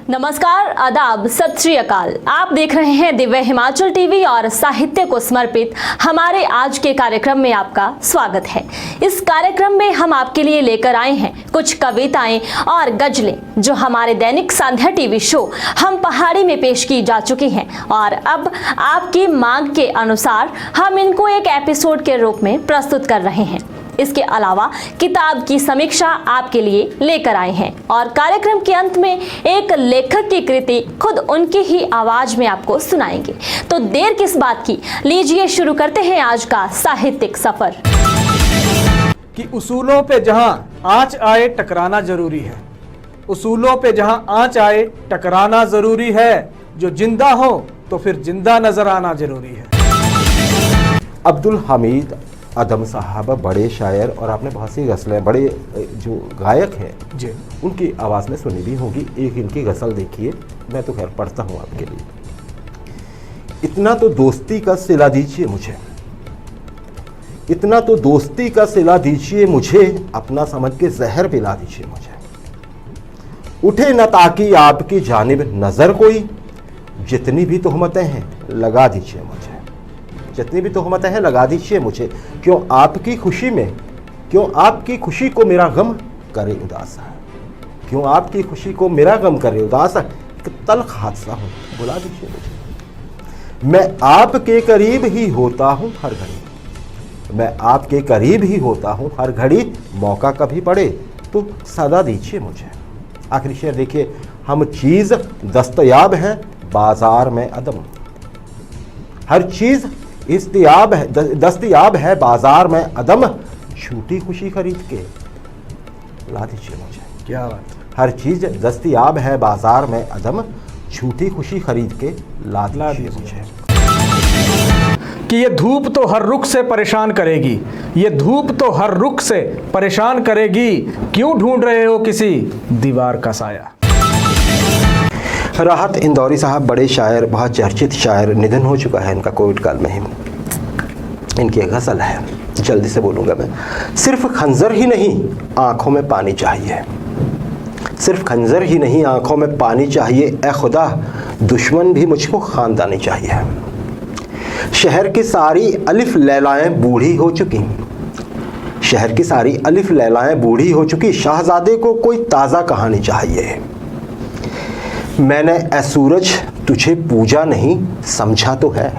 नमस्कार, आदाब, सत श्री अकाल। आप देख रहे हैं दिव्य हिमाचल टीवी और साहित्य को समर्पित हमारे आज के कार्यक्रम में आपका स्वागत है। इस कार्यक्रम में हम आपके लिए लेकर आए हैं कुछ कविताएं और गजलें जो हमारे दैनिक संध्या टीवी शो हम पहाड़ी में पेश की जा चुकी हैं और अब आपकी मांग के अनुसार हम इनको एक एपिसोड के रूप में प्रस्तुत कर रहे हैं। इसके अलावा किताब की समीक्षा आपके लिए लेकर आए हैं और कार्यक्रम के अंत में एक लेखक की कृति खुद उनकी ही आवाज में आपको सुनाएंगे। तो देर किस बात की, लीजिए शुरू करते हैं आज का साहित्यिक सफर। कि उसूलों पे जहां आंच आए टकराना जरूरी है, उसूलों पे जहां आंच आए टकराना जरूरी है, जो जिंदा हो तो फिर जिंदा नजर आना जरूरी है। अब्दुल हमीद अदम साहब बड़े शायर और आपने बहुत सी गज़लें, बड़े जो गायक हैं जी, उनकी आवाज़ में सुनी भी होगी। एक इनकी गज़ल देखिए, मैं तो खैर पढ़ता हूँ आपके लिए। इतना तो दोस्ती का सिला दीजिए मुझे, इतना तो दोस्ती का सिला दीजिए मुझे, अपना समझ के जहर पिला दीजिए मुझे। उठे न ताकि आपकी जानिब नज़र कोई, जितनी भी तोहमतें हैं लगा दीजिए मुझे, जितनी भी तोहमतें हैं लगा दीजिए मुझे। क्यों आपकी खुशी में, क्यों आपकी खुशी को मेरा गम करे उदास है, क्यों आपकी खुशी को मेरा गम करे उदास है। एक तल्ख हादसा हो बुला दीजिए मुझे। मैं आपके करीब ही होता हूँ हर घड़ी, मैं आपके करीब ही होता हूँ हर घड़ी, मौका कभी पड़े तो सदा दीजिए मुझे। आखिरी शेर देखिए, हम चीज़ दस्तयाब है बाजार में अदम, हर चीज़ इस्तियाब है दस्तयाब है बाजार में अदम, झूठी खुशी खरीद के ला दीजिए मुझे। क्या बात। हर चीज़ दस्तयाब है बाजार में अदम, झूठी खुशी खरीद के ला दीजिए मुझे। कि ये धूप तो हर रुख से परेशान करेगी, ये धूप तो हर रुख से परेशान करेगी, क्यों ढूंढ रहे हो किसी दीवार का साया। राहत इंदौरी साहब बड़े शायर, बहुत चर्चित शायर, निधन हो चुका है इनका कोविड काल में ही। इनकी एक गज़ल है, जल्दी से बोलूँगा मैं। सिर्फ खंजर ही नहीं आँखों में पानी चाहिए, सिर्फ खंजर ही नहीं आँखों में पानी चाहिए, ए खुदा दुश्मन भी मुझको ख़ानदानी चाहिए। शहर की सारी अलिफ लैलाएँ बूढ़ी हो चुकी, शहर की सारी अलिफ लैलाएँ बूढ़ी हो चुकी, शाहज़ादे को कोई ताज़ा कहानी चाहिए। मैंने ए सूरज तुझे पूजा नहीं समझा तो है,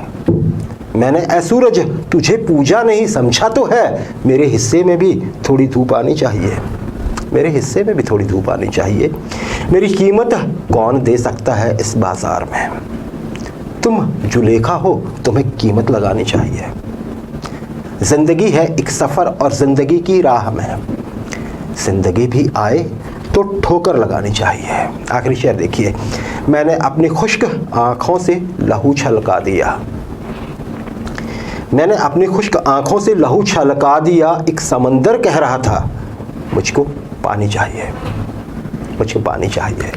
मैंने ए सूरज तुझे पूजा नहीं समझा तो है, मेरे हिस्से में भी थोड़ी धूप आनी चाहिए, मेरे हिस्से में भी थोड़ी धूप आनी चाहिए। मेरी कीमत कौन दे सकता है इस बाजार में, तुम जुलेखा हो तुम्हें कीमत लगानी चाहिए। ज़िंदगी है एक सफ़र और ज़िंदगी की राह में, ज़िंदगी भी आए तो ठोकर लगानी चाहिए। आखिरी शेर देखिए, मैंने अपनी खुश्क आँखों से लहू छलका दिया, मैंने अपनी खुश्क आँखों से लहू छलका दिया, एक समंदर कह रहा था मुझको पानी चाहिए, मुझको पानी चाहिए।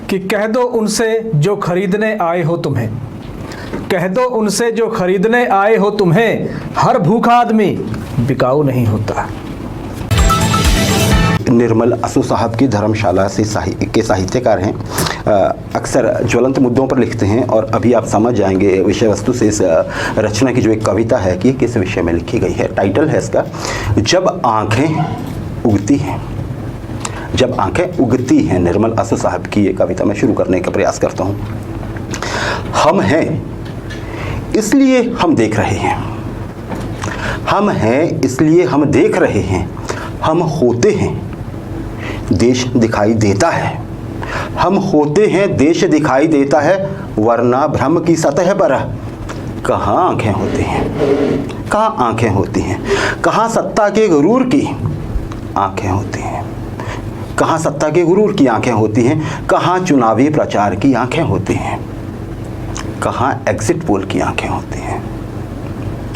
कि कह दो उनसे जो खरीदने आए हो तुम्हें, कह दो उनसे जो खरीदने आए हो तुम्हें, हर भूखा आदमी बिकाऊ नहीं होता। निर्मल असू साहब की धर्मशाला से के साहित्यकार हैं, अक्सर ज्वलंत मुद्दों पर लिखते हैं और अभी आप समझ जाएंगे विषय वस्तु से इस रचना की जो एक कविता है कि किस विषय में लिखी गई है। टाइटल है इसका, जब आंखें उगती हैं, जब आंखें उगती हैं। निर्मल असू साहब की ये कविता मैं शुरू करने का प्रयास करता हूँ। हम हैं इसलिए हम देख रहे हैं, हम हैं इसलिए हम देख रहे हैं, हम होते हैं देश दिखाई देता है, हम होते हैं देश दिखाई देता है, वरना भ्रम की सतह पर कहाँ आंखें होती हैं, कहाँ आंखें होती हैं, कहाँ सत्ता के गुरूर की आंखें होती हैं, कहाँ सत्ता के गुरूर की आंखें होती हैं, कहाँ चुनावी प्रचार की आंखें होती हैं, कहाँ एग्जिट पोल की आंखें होती हैं।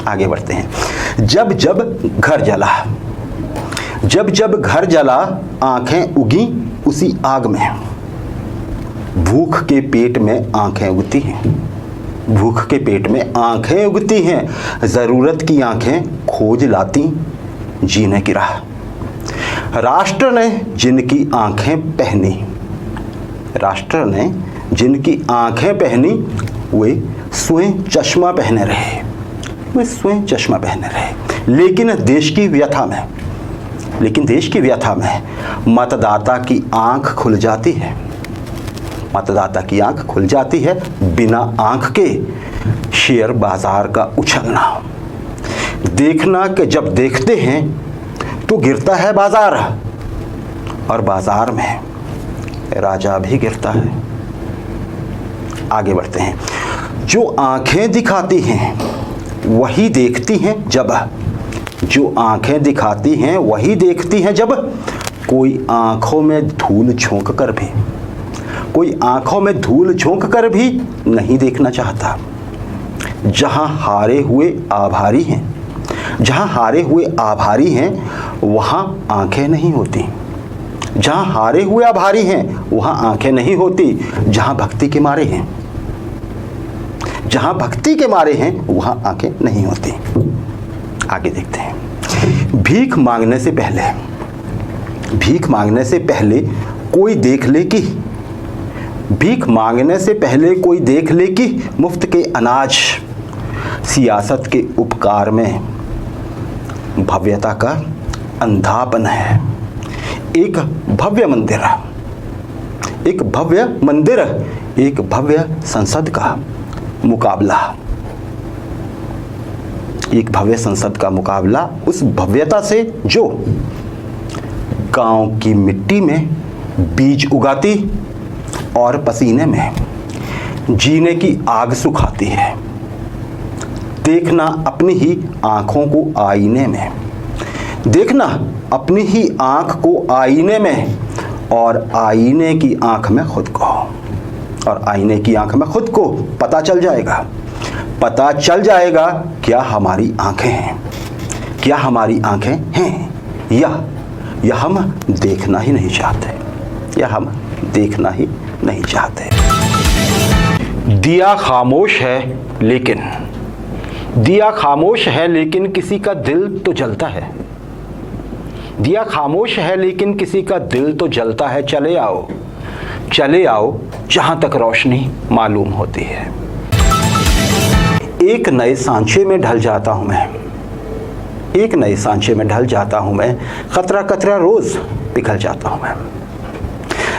आगे बढ़ते हैं। जब जब घर जला, जब जब घर जला, आंखें उगी उसी आग में, भूख के पेट में आंखें उगती हैं, भूख के पेट में आंखें उगती हैं, ज़रूरत की आंखें खोज लाती जीने की राह। राष्ट्र ने जिनकी आंखें पहनी, राष्ट्र ने जिनकी आंखें पहनी वे स्वयं चश्मा पहने रहे, वे स्वयं चश्मा पहने रहे। लेकिन देश की व्यथा में मतदाता की आंख खुल जाती है, मतदाता की आंख खुल जाती है बिना आंख के। शेयर बाजार का उछलना, देखना कि जब देखते हैं तो गिरता है बाजार, और बाजार में राजा भी गिरता है। आगे बढ़ते हैं। जो आंखें दिखाती हैं वही देखती हैं जब, जो आंखें दिखाती हैं वही देखती हैं जब, कोई आंखों में धूल झोंक कर भी, कोई आंखों में धूल झोंक कर भी नहीं देखना चाहता। जहां हारे हुए आभारी हैं, जहां हारे हुए आभारी हैं वहां आंखें नहीं होती, जहां हारे हुए आभारी हैं वहां आंखें नहीं होती। जहां भक्ति के मारे हैं, जहां भक्ति के मारे हैं वहां आंखें नहीं होती। आगे देखते हैं। भीख मांगने से पहले, भीख मांगने से पहले कोई देख ले कि, भीख मांगने से पहले कोई देख ले कि मुफ्त के अनाज सियासत के उपकार में भव्यता का अंधापन है। एक भव्य मंदिर, एक भव्य मंदिर, एक भव्य संसद का मुकाबला, एक भव्य संसद का मुकाबला उस भव्यता से जो गांव की मिट्टी में बीज उगाती और पसीने में जीने की आग सुखाती है। देखना अपनी ही आंखों को आईने में, देखना अपनी ही आंख को आईने में, और आईने की आंख में खुद को, और आईने की आंख में खुद को पता चल जाएगा, पता चल जाएगा क्या हमारी आंखें हैं, क्या हमारी आंखें हैं, या हम देखना ही नहीं चाहते, या हम देखना ही नहीं चाहते। दिया खामोश है लेकिन, दिया खामोश है लेकिन किसी का दिल तो जलता है, दिया खामोश है लेकिन किसी का दिल तो जलता है। चले आओ, चले आओ जहां तक रोशनी मालूम होती है। एक नए सांचे में ढल जाता हूं मैं, एक नए सांचे में ढल जाता हूं मैं, कतरा कतरा रोज पिघल जाता हूं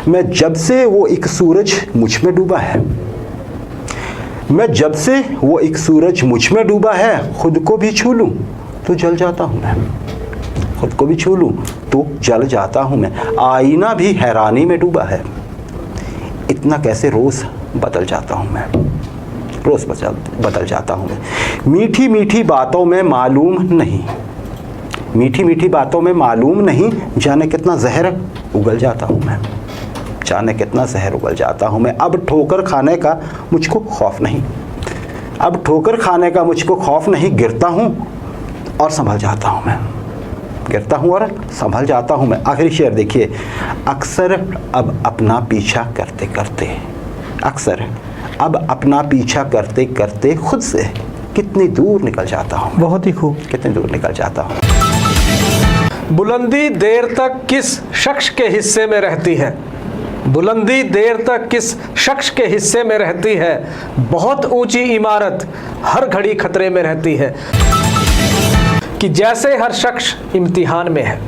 मैं जब से वो एक सूरज मुझ में डूबा है, मैं जब से वो एक सूरज मुझ में डूबा है, खुद को भी छू लूं तो जल जाता हूं मैं, खुद को भी छू लूं तो जल जाता हूं मैं। आईना भी हैरानी में डूबा है, इतना कैसे रोज बदल जाता हूं मैं, रोज बदल जाता हूं मैं। मीठी मीठी बातों में मालूम नहीं, मीठी मीठी बातों में मालूम नहीं, जाने कितना जहर उगल जाता हूं मैं, जाने कितना जहर उगल जाता हूं मैं। अब ठोकर खाने का मुझको खौफ नहीं, अब ठोकर खाने का मुझको खौफ नहीं, गिरता हूं और संभल जाता हूं मैं, गिरता हूं और संभल जाता हूं मैं। आखिरी शेर देखिए। अक्सर अब अपना पीछा करते करते, अक्सर अब अपना पीछा करते करते खुद से कितनी दूर निकल जाता हूं। बहुत ही खूब। कितनी दूर निकल जाता हूं। बुलंदी देर तक किस शख्स के हिस्से में रहती है, बुलंदी देर तक किस शख्स के हिस्से में रहती है, बहुत ऊंची इमारत हर घड़ी खतरे में रहती है। कि जैसे हर शख्स इम्तिहान में है,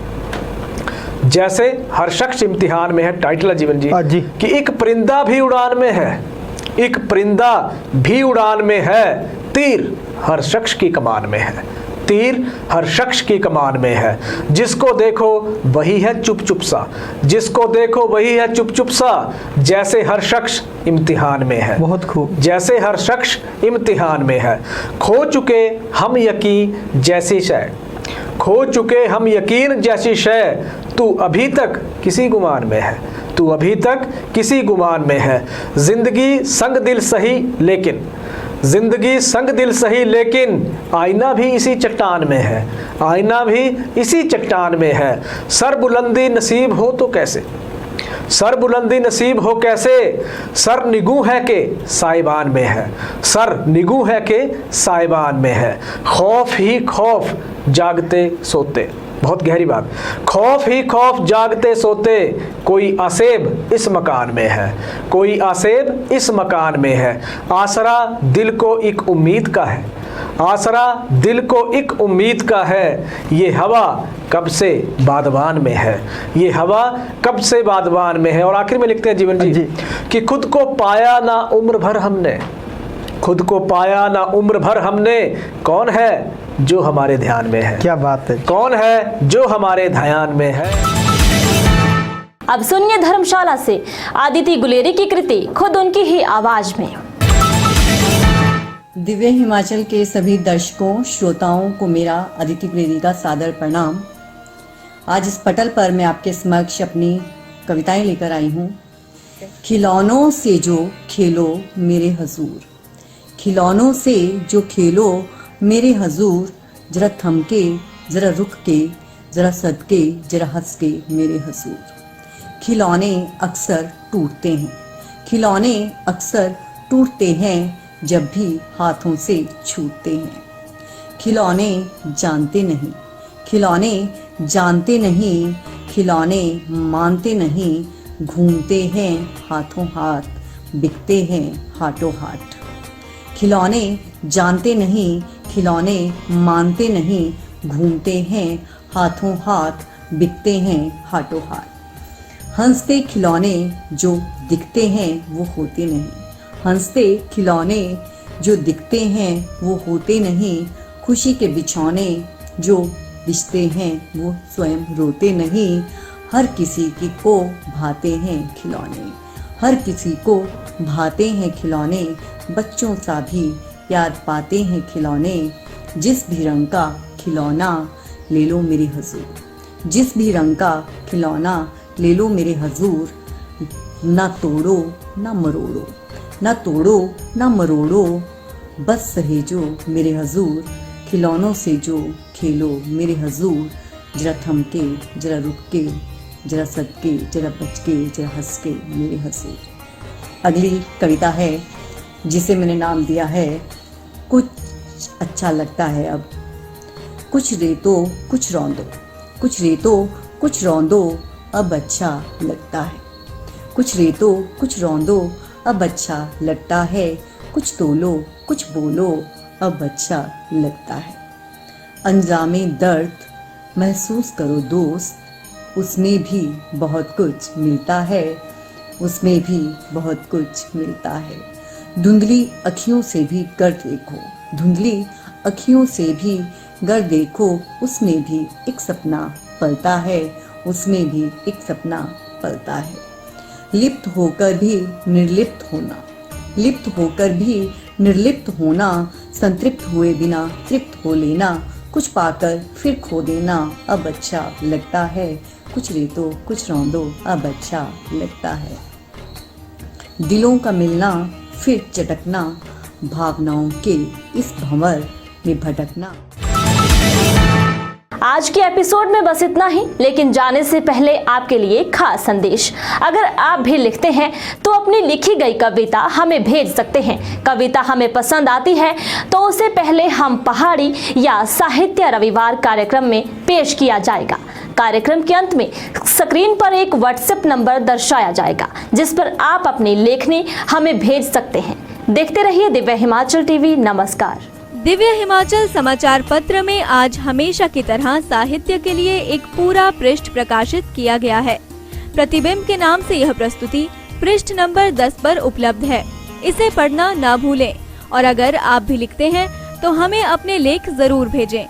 जैसे हर शख्स इम्तिहान में है, टाइटल है जीवन जी कि एक परिंदा भी उड़ान में है, एक परिंदा भी उड़ान में है, तीर हर शख्स की कमान में है, तीर हर शख्स की कमान में है। जिसको देखो वही है चुप चुप सा, जिसको देखो वही है चुप चुप सा, जैसे हर शख्स इम्तिहान में है। बहुत खूब। जैसे हर शख्स इम्तिहान में है। खो चुके हम यकीन जैसी शय, खो चुके हम यकीन जैसी शय, तू अभी तक किसी गुमान में है, तू अभी तक किसी गुमान में है। जिंदगी संग दिल सही लेकिन, जिंदगी संग दिल सही लेकिन, आईना भी इसी चट्टान में है, आईना भी इसी चट्टान में है। सर बुलंदी नसीब हो तो कैसे, सर बुलंदी नसीब हो कैसे, सर निगू है के साइबान में है, सर निगू है के साइबान में है। खौफ ही खौफ जागते सोते, बहुत गहरी बात। खौफ ही खौफ जागते सोते, कोई आसेब इस मकान में है, कोई आसेब इस मकान में है। आसरा दिल को एक उम्मीद का है, आसरा दिल को एक उम्मीद का है। ये हवा कब से बादवान में है, ये हवा कब से बादवान में है। और आखिर में लिखते हैं जीवन जी कि खुद को पाया ना उम्र भर हमने, खुद को पाया ना उम्र भर हमने, कौन है जो हमारे ध्यान में है। क्या बात है। कौन है जो हमारे ध्यान में है। अब सुनिए धर्मशाला से आदिति गुलेरी की कृति खुद उनकी ही आवाज में। दिव्य हिमाचल के सभी दर्शकों श्रोताओं को मेरा आदिति गुलेरी का सादर प्रणाम। आज इस पटल पर मैं आपके समक्ष अपनी कविताएं लेकर आई हूँ। खिलौनों से जो खेलो मेरे हजूर, खिलौनों से जो खेलो मेरे हजूर, जरा थम के, जरा रुक के, जरा सदके, जरा हंस के मेरे हजूर। खिलौने अक्सर टूटते हैं, खिलौने अक्सर टूटते हैं जब भी हाथों से छूटते हैं। खिलौने जानते नहीं, खिलौने जानते नहीं, खिलौने मानते नहीं, घूमते हैं हाथों हाथ, बिकते हैं हाथों हाथ। खिलौने जानते नहीं, खिलौने मानते नहीं, घूमते हैं हाथों हाथ, बिकते हैं हाथों हाथ। हंसते खिलौने जो दिखते हैं वो होते नहीं, हंसते खिलौने जो दिखते हैं वो होते नहीं। खुशी के बिछौने जो बिछते हैं वो स्वयं रोते नहीं। हर किसी की को भाते हैं खिलौने, हर किसी को भाते हैं खिलौने। बच्चों सा भी प्यार पाते हैं खिलौने। जिस भी रंग का खिलौना ले लो मेरे हजूर, जिस भी रंग का खिलौना ले लो मेरे हजूर। ना तोड़ो ना मरोड़ो, ना तोड़ो ना मरोड़ो, बस सहेजो मेरे हजूर। खिलौनों से जो खेलो मेरे हजूर, जरा थम के, जरा रुक के, जरा सदके, जरा बच के, जरा हंस के मेरे हजूर। अगली कविता है जिसे मैंने नाम दिया है कुछ अच्छा लगता है अब। कुछ रेतो कुछ रौंदो, कुछ रेतो कुछ रौंदो, अब अच्छा लगता है। कुछ रेतो कुछ रौंदो, अब अच्छा लगता है। कुछ तोलो कुछ बोलो, अब अच्छा लगता है। अंजामे दर्द महसूस करो दोस्त, उसमें भी बहुत कुछ मिलता है, उसमें भी बहुत कुछ मिलता है। धुंधली अखियों से भी गर देखो, धुंधली अखियों से भी गर देखो, उसमें भी एक सपना पलता है, उसमें भी एक सपना पलता है। लिप्त होकर भी निर्लिप्त होना, लिप्त होकर भी निर्लिप्त होना, संतृप्त हुए बिना तृप्त हो लेना, कुछ पाकर फिर खो देना, अब अच्छा लगता है। कुछ रेतो कुछ रौंदो, अब अच्छा लगता है। दिलों का मिलना फिर चटकना, भावनाओं के इस भंवर में भटकना। आज के एपिसोड में बस इतना ही, लेकिन जाने से पहले आपके लिए खास संदेश। अगर आप भी लिखते हैं तो अपनी लिखी गई कविता हमें भेज सकते हैं। कविता हमें पसंद आती है तो उसे पहले हम पहाड़ी या साहित्य रविवार कार्यक्रम में पेश किया जाएगा। कार्यक्रम के अंत में स्क्रीन पर एक व्हाट्सएप नंबर दर्शाया जाएगा जिस पर आप अपनी लेखनी हमें भेज सकते हैं। देखते रहिए दिव्य हिमाचल टीवी। नमस्कार। दिव्य हिमाचल समाचार पत्र में आज हमेशा की तरह साहित्य के लिए एक पूरा पृष्ठ प्रकाशित किया गया है। प्रतिबिंब के नाम से यह प्रस्तुति पृष्ठ नंबर 10 पर उपलब्ध है। इसे पढ़ना ना भूलें और अगर आप भी लिखते हैं तो हमें अपने लेख जरूर भेजें।